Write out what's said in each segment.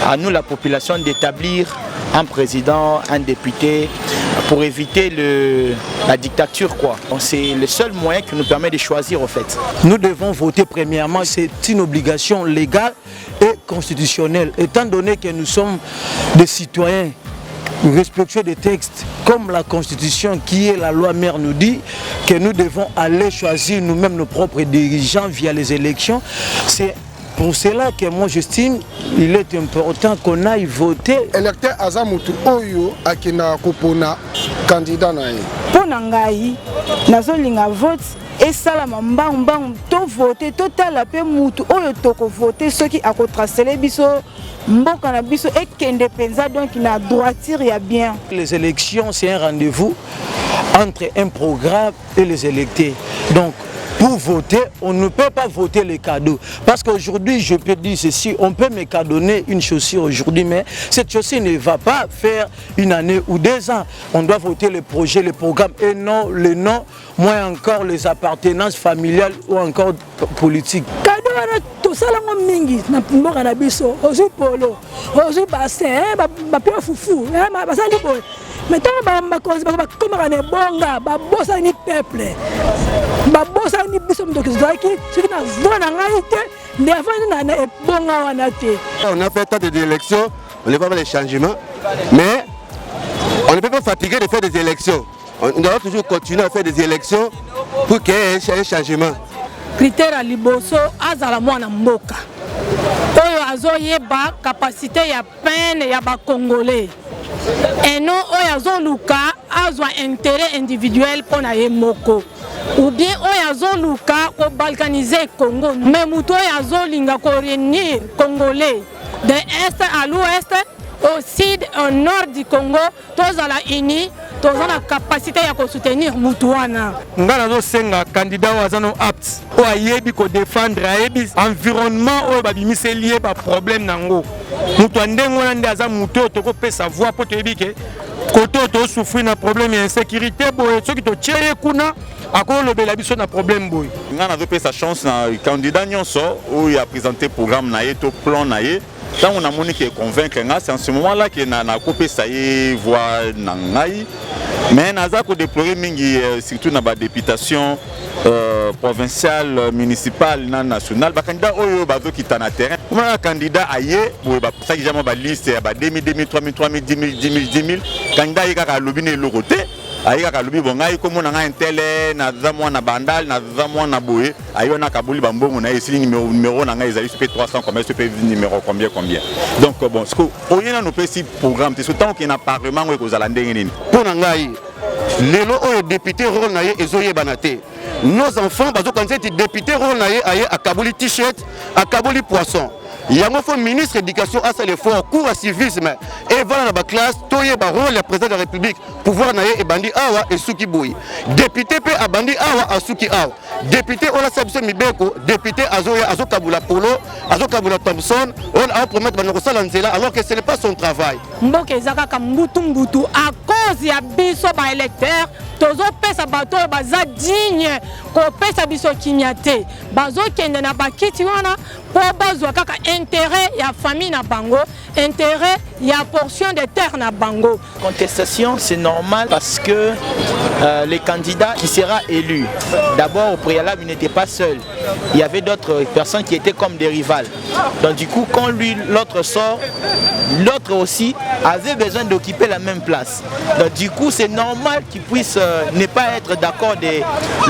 à nous la population d'établir un président, un député, pour éviter la dictature, quoi. C'est le seul moyen qui nous permet de choisir, en fait. Nous devons voter premièrement, c'est une obligation légale et constitutionnelle, étant donné que nous sommes des citoyens respectueux des textes, comme la Constitution qui est la loi mère nous dit que nous devons aller choisir nous-mêmes nos propres dirigeants via les élections. C'est pour cela que moi j'estime il est important qu'on aille voter. Électeur Azamutu Oyo akina kopona candidat nae. Pona ngai nazolinga vote et salama mbang to voter total pe mutu oyo toko voter ceux qui akotracele biso mboka na biso et kende penza donc na droiture ya bien. Les élections c'est un rendez-vous entre un programme et les électeurs. Donc pour voter, on ne peut pas voter les cadeaux. Parce qu'aujourd'hui, je peux dire ceci, on peut me cadonner une chaussure aujourd'hui, mais cette chaussure ne va pas faire une année ou 2 ans. On doit voter les projets, les programmes et non les noms, moins encore les appartenances familiales ou encore politiques. Tout ça là mingi na mboka na biso ozu polo ozu bassin ba pio fufu ba sali boy mais tant ba comme ne bonga ba bossa ni peuple ba bossa ni biso mdoki zaki c'est na zona ngaite ne avant na bonga wana te. On a fait tant d'élections, on ne va pas les changements, mais on ne peut pas fatiguer de faire des élections. On doit toujours continuer à faire des élections pour qu'il y ait un changement. Critère à liboso azala mwana mboka oyo azoyeba capacité ya peine ya ba congolais et non oyo azoluka azwa intérêt individuel pona ye moko ou bien oyo azoluka ko balkaniser Congo mais muto oyo azolinga ko réunir congolais de est à l'ouest au sud au nord du Congo tozala uni tozala la capacité ya soutenir mutuana ngana zo senga candidat wazano apte o ayebi ko défendre ayebi environnement o babimisi lié ba problème nango mutu ndengo na ndaza mutu to ko pesa voix po to yebi ke koto to souffrir na problème ya insécurité boye soki to tieye kuna akolobela biso na problème boye ngana zo pesa chance na candidat nyonso o ya présenter programme na ye to plan na ye. Tant on a moni qui est convaincre, c'est en ce moment-là qu'il a coupé ça y voix nangai. Mais naza ko déplorer mingi surtout na ba députation provinciale, municipale, nationale. Ba candidat oyo ba zo kita na terrain. Comme un candidat aye, bo ba ça qui jamais ba liste ba 2000, 2000, 3000, 3000, 10 000, 10 000, 10 000. Candidat yaka ka lobine loroté. Aïe kalubi bongai comme on a un télé na zamwa na bandal na zamwa na boé aïe na kabuli bambongo na ici numéro na ngai ezali super 300 combien super numéro combien donc bon ce que oyena no pesi programme c'est tant qu'il na parlement ko zala ndenge nini Pona ngai lelo oyo député rôle na ye ezoyebana te. Nos enfants bazo kanza ti député rôle na ye aye akabuli t-shirt akabuli poisson. Yango faut ministre éducation à ça l'effort cours à civisme et voilà la classe toye ba rôle le président de la République pouvoir naye et bandi awa et suki boy député pe abandi awa asuki awa député on a sabso mibeko député azoya azokabula polo azokabula Thompson on a promettre banoko sala nzela alors que ce n'est pas son travail mboka ezaka ka mbutu à cause ya biso ba électeur tozo pesa bato baza digne ko pesa biso kinyate bazo kende na bakiti wana po bazwa kaka intérêt ya famille na bango intérêt ya portion de terre na bango. Contestation c'est normal parce que les candidats qui sera élu d'abord au préalable il n'était pas seul, il y avait d'autres personnes qui étaient comme des rivales, donc du coup quand lui l'autre sort, l'autre aussi avait besoin d'occuper la même place, donc du coup c'est normal qu'il puisse ne pas être d'accord de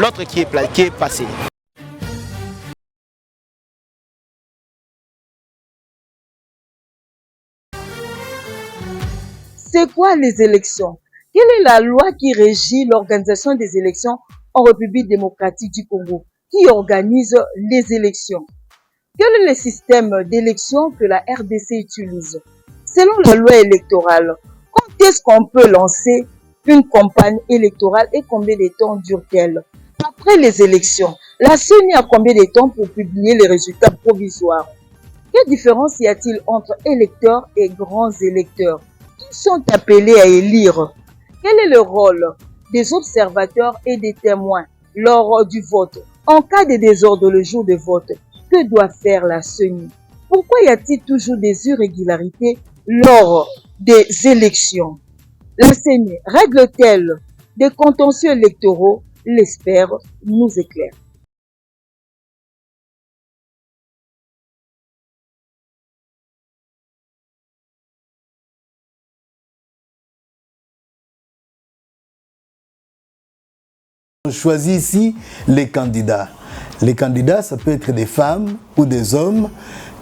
l'autre qui est passé. C'est quoi les élections? Quelle est la loi qui régit l'organisation des élections en République démocratique du Congo? Qui organise les élections? Quel est le système d'élection que la RDC utilise? Selon la loi électorale, quand est-ce qu'on peut lancer une campagne électorale et combien de temps dure-t-elle? Après les élections, la CENI a combien de temps pour publier les résultats provisoires? Quelle différence y a-t-il entre électeurs et grands électeurs? Qui sont appelés à élire? Quel est le rôle des observateurs et des témoins lors du vote? En cas de désordre le jour de vote, que doit faire la CENI? pourquoi y a-t-il toujours des irrégularités lors des élections? La CENI règle-t-elle des contentieux électoraux? L'expert nous éclaire. On choisit ici les candidats. Les candidats, ça peut être des femmes ou des hommes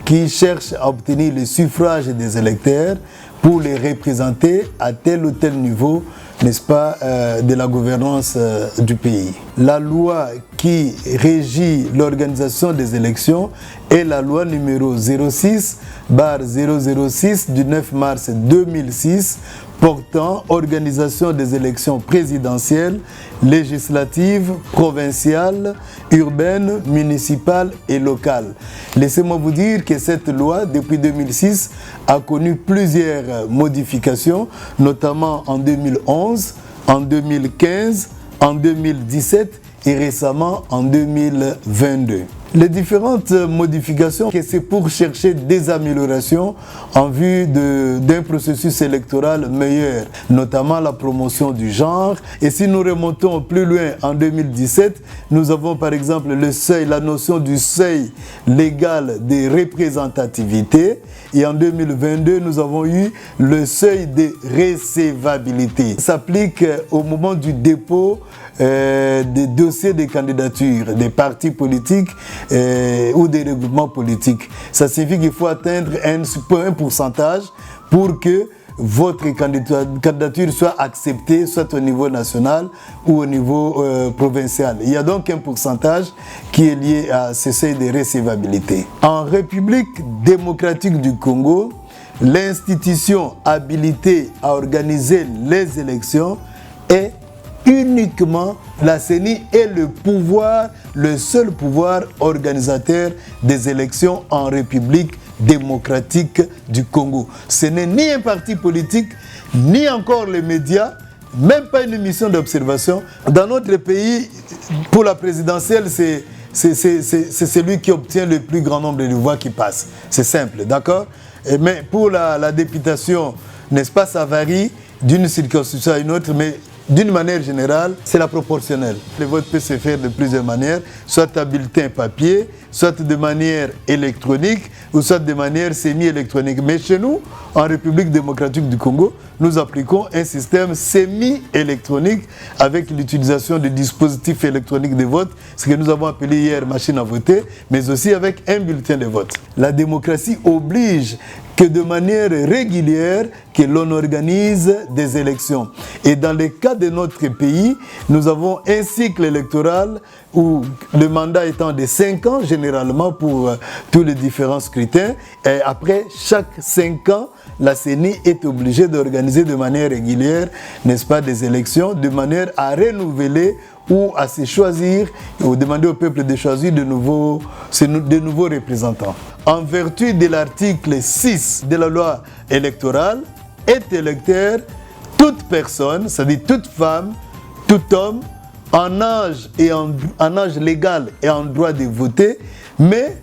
qui cherchent à obtenir le suffrage des électeurs pour les représenter à tel ou tel niveau, n'est-ce pas, de la gouvernance du pays. La loi qui régit l'organisation des élections est la loi numéro 06/006 du 9 mars 2006 portant organisation des élections présidentielles, législatives, provinciales, urbaines, municipales et locales. Laissez-moi vous dire que cette loi, depuis 2006, a connu plusieurs modifications, notamment en 2011, en 2015, en 2017 et récemment en 2022. Les différentes modifications, c'est pour chercher des améliorations en vue d'un processus électoral meilleur, notamment la promotion du genre. Et si nous remontons plus loin, en 2017, nous avons par exemple le seuil, la notion du seuil légal de représentativité. Et en 2022, nous avons eu le seuil de recevabilité. Ça s'applique au moment du dépôt des dossiers de candidature des partis politiques ou des regroupements politiques. Ça signifie qu'il faut atteindre un pourcentage pour que votre candidature soit acceptée, soit au niveau national ou au niveau provincial. Il y a donc un pourcentage qui est lié à ce seuil de recevabilité. En République démocratique du Congo, l'institution habilitée à organiser les élections est uniquement la CENI est le seul pouvoir organisateur des élections en République démocratique du Congo. Ce n'est ni un parti politique, ni encore les médias, même pas une mission d'observation. Dans notre pays, pour la présidentielle, c'est celui qui obtient le plus grand nombre de voix qui passe. C'est simple, d'accord? Mais pour la députation, n'est-ce pas, ça varie d'une circonscription à une autre, mais d'une manière générale, c'est la proportionnelle. Le vote peut se faire de plusieurs manières, soit à bulletin papier, soit de manière électronique, ou soit de manière semi-électronique. Mais chez nous, en République démocratique du Congo, nous appliquons un système semi-électronique avec l'utilisation de dispositifs électroniques de vote, ce que nous avons appelé hier machine à voter, mais aussi avec un bulletin de vote. La démocratie oblige que de manière régulière que l'on organise des élections. Et dans le cas de notre pays, nous avons un cycle électoral où le mandat étant de 5 ans, généralement pour tous les différents scrutins. Et après chaque 5 ans, la CENI est obligée d'organiser de manière régulière, n'est-ce pas, des élections, de manière à renouveler ou à se choisir, ou demander au peuple de choisir de nouveaux représentants. En vertu de l'article 6 de la loi électorale, est électeur toute personne, c'est-à-dire toute femme, tout homme, en âge légal et en droit de voter, mais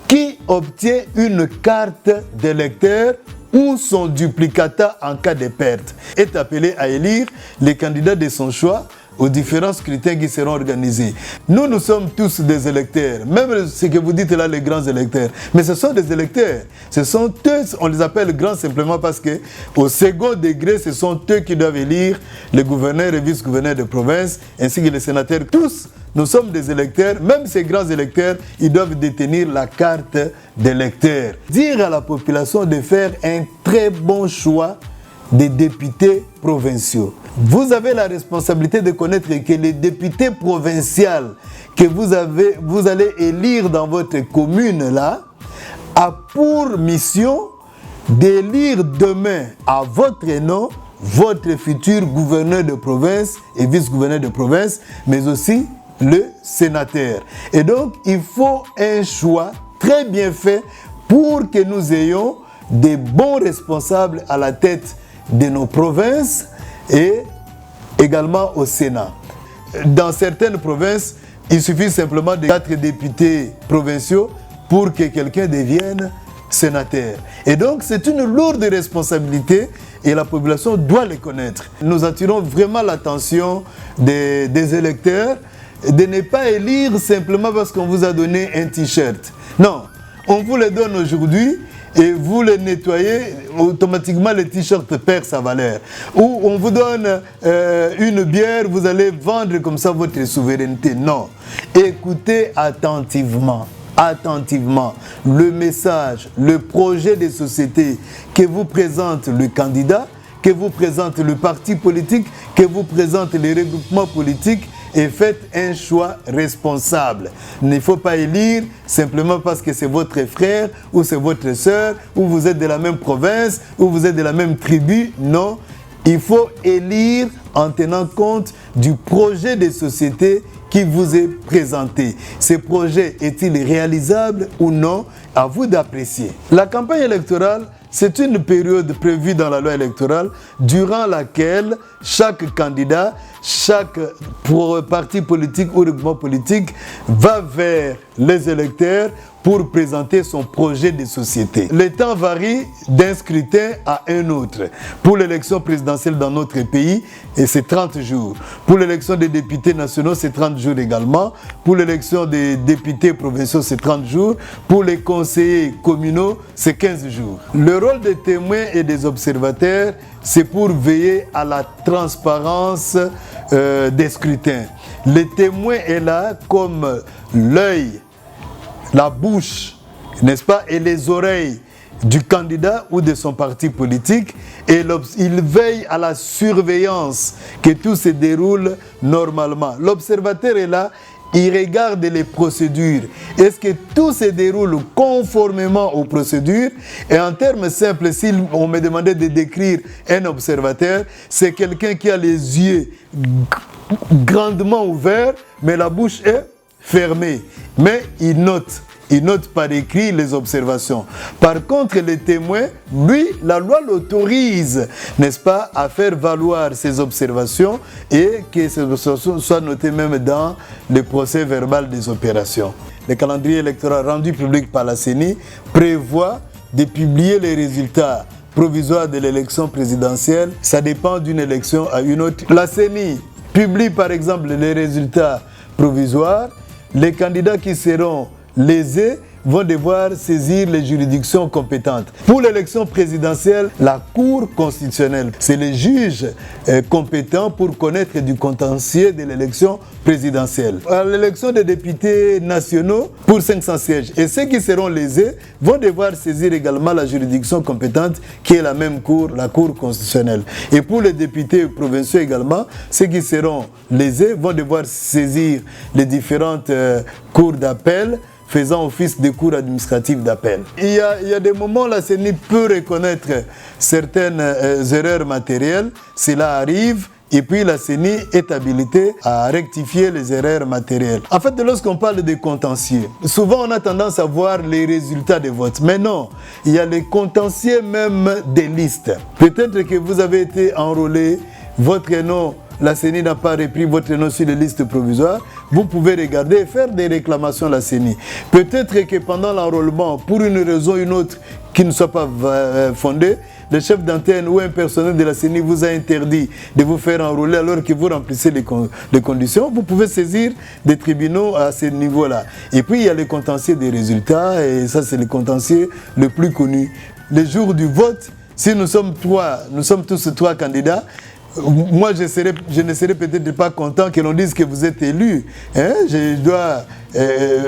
qui obtient une carte d'électeur ou son duplicata en cas de perte, est appelé à élire les candidats de son choix aux différents scrutins qui seront organisés. Nous sommes tous des électeurs, même ce que vous dites là, les grands électeurs. Mais ce sont des électeurs. Ce sont eux, on les appelle grands simplement parce qu'au second degré, ce sont eux qui doivent élire les gouverneurs et vice-gouverneurs de province, ainsi que les sénateurs. Tous, nous sommes des électeurs. Même ces grands électeurs, ils doivent détenir la carte d'électeur. Dire à la population de faire un très bon choix des députés provinciaux. Vous avez la responsabilité de connaître que les députés provinciaux que vous allez élire dans votre commune là, a pour mission d'élire demain à votre nom votre futur gouverneur de province et vice-gouverneur de province, mais aussi le sénateur. Et donc, il faut un choix très bien fait pour que nous ayons des bons responsables à la tête de nos provinces et également au Sénat. Dans certaines provinces, il suffit simplement de 4 députés provinciaux pour que quelqu'un devienne sénateurs. Et donc, c'est une lourde responsabilité et la population doit les connaître. Nous attirons vraiment l'attention des électeurs de ne pas élire simplement parce qu'on vous a donné un t-shirt. Non, on vous le donne aujourd'hui et vous le nettoyez, automatiquement le t-shirt perd sa valeur. Ou on vous donne une bière, vous allez vendre comme ça votre souveraineté. Non, écoutez attentivement le message, le projet de société que vous présente le candidat, que vous présente le parti politique, que vous présente les regroupements politiques, et faites un choix responsable. Il ne faut pas élire simplement parce que c'est votre frère ou c'est votre sœur ou vous êtes de la même province ou vous êtes de la même tribu. Non, il faut élire en tenant compte du projet de société qui vous est présenté. Ce projet est-il réalisable ou non? À vous d'apprécier. La campagne électorale, c'est une période prévue dans la loi électorale durant laquelle chaque candidat, chaque parti politique ou regroupement politique va vers les électeurs pour présenter son projet de société. Le temps varie d'un scrutin à un autre. Pour l'élection présidentielle dans notre pays, c'est 30 jours. Pour l'élection des députés nationaux, c'est 30 jours également. Pour l'élection des députés provinciaux, c'est 30 jours. Pour les conseillers communaux, c'est 15 jours. Le rôle des témoins et des observateurs, c'est pour veiller à la transparence des scrutins. Le témoin est là comme l'œil, la bouche, n'est-ce pas, et les oreilles du candidat ou de son parti politique, et il veille à la surveillance que tout se déroule normalement. L'observateur est là, il regarde les procédures. Est-ce que tout se déroule conformément aux procédures? Et en termes simples, si on me demandait de décrire un observateur, c'est quelqu'un qui a les yeux grandement ouverts, mais la bouche est fermée. Mais il note par écrit les observations. Par contre, le témoin, lui, la loi l'autorise, n'est-ce pas, à faire valoir ses observations et que ces observations soient notées même dans le procès verbal des opérations. Le calendrier électoral rendu public par la CENI prévoit de publier les résultats provisoires de l'élection présidentielle. Ça dépend d'une élection à une autre. La CENI publie par exemple les résultats provisoires. Les candidats qui seront lésés vont devoir saisir les juridictions compétentes. Pour l'élection présidentielle, la Cour constitutionnelle, c'est les juges compétents pour connaître du contentieux de l'élection présidentielle. À l'élection des députés nationaux, pour 500 sièges, et ceux qui seront lésés vont devoir saisir également la juridiction compétente qui est la même Cour, la Cour constitutionnelle. Et pour les députés provinciaux également, ceux qui seront lésés vont devoir saisir les différentes cours d'appel faisant office de cours administratifs d'appel. Il y a des moments où la CENI peut reconnaître certaines erreurs matérielles, cela arrive, et puis la CENI est habilitée à rectifier les erreurs matérielles. En fait, lorsqu'on parle de contentieux, souvent on a tendance à voir les résultats des votes, mais non, il y a les contentieux même des listes. Peut-être que vous avez été enrôlé, votre nom, la CENI n'a pas repris votre nom sur les listes provisoires, vous pouvez regarder et faire des réclamations à la CENI. Peut-être que pendant l'enrôlement, pour une raison ou une autre qui ne soit pas fondée, le chef d'antenne ou un personnel de la CENI vous a interdit de vous faire enrôler alors que vous remplissez les conditions, vous pouvez saisir des tribunaux à ce niveau-là. Et puis il y a le contentieux des résultats, et ça c'est le contentieux le plus connu. Le jour du vote, si nous sommes tous trois candidats, moi, je ne serais peut-être pas content que l'on dise que vous êtes élu. Je dois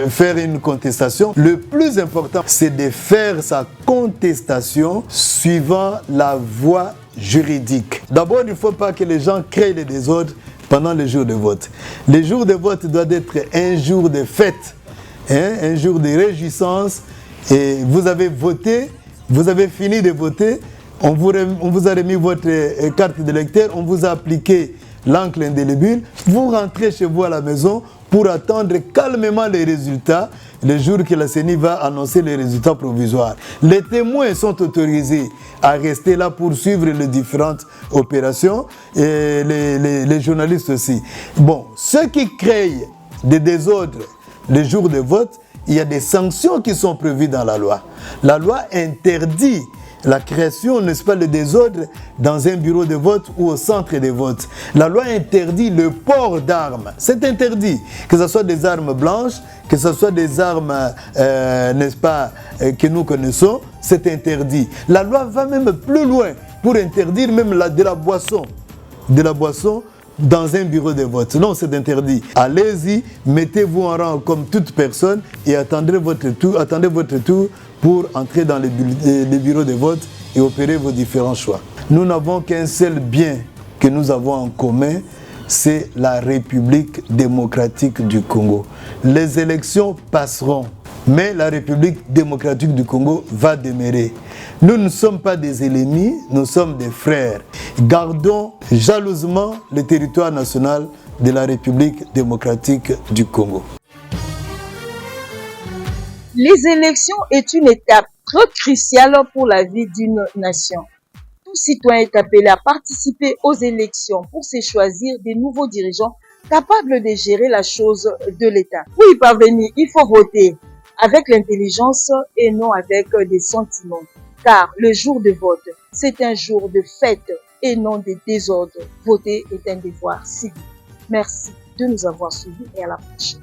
faire une contestation. Le plus important, c'est de faire sa contestation suivant la voie juridique. D'abord, il ne faut pas que les gens créent les désordres pendant les jours de vote. Les jours de vote doivent être un jour de fête, un jour de réjouissance. Et vous avez voté, vous avez fini de voter. On vous a remis votre carte d'électeur, on vous a appliqué l'encre indélébile. Vous rentrez chez vous à la maison pour attendre calmement les résultats, le jour que la CENI va annoncer les résultats provisoires. Les témoins sont autorisés à rester là pour suivre les différentes opérations, et les journalistes aussi. Bon, ceux qui créent des désordres les jours de vote, il y a des sanctions qui sont prévues dans la loi. La loi interdit la création, n'est-ce pas, le désordre dans un bureau de vote ou au centre de vote. La loi interdit le port d'armes. C'est interdit. Que ce soit des armes blanches, que ce soit des armes, n'est-ce pas, que nous connaissons, c'est interdit. La loi va même plus loin pour interdire même de la boisson. De la boisson dans un bureau de vote. Non, c'est interdit. Allez-y, mettez-vous en rang comme toute personne et attendez votre tour pour entrer dans les bureaux de vote et opérer vos différents choix. Nous n'avons qu'un seul bien que nous avons en commun, c'est la République démocratique du Congo. Les élections passeront, mais la République démocratique du Congo va demeurer. Nous ne sommes pas des ennemis, nous sommes des frères. Gardons jalousement le territoire national de la République démocratique du Congo. Les élections est une étape très cruciale pour la vie d'une nation. Tout citoyen est appelé à participer aux élections pour se choisir des nouveaux dirigeants capables de gérer la chose de l'État. Pour y parvenir, il faut voter avec l'intelligence et non avec des sentiments. Car le jour de vote, c'est un jour de fête et non de désordre. Voter est un devoir civique. Merci de nous avoir suivis et à la prochaine.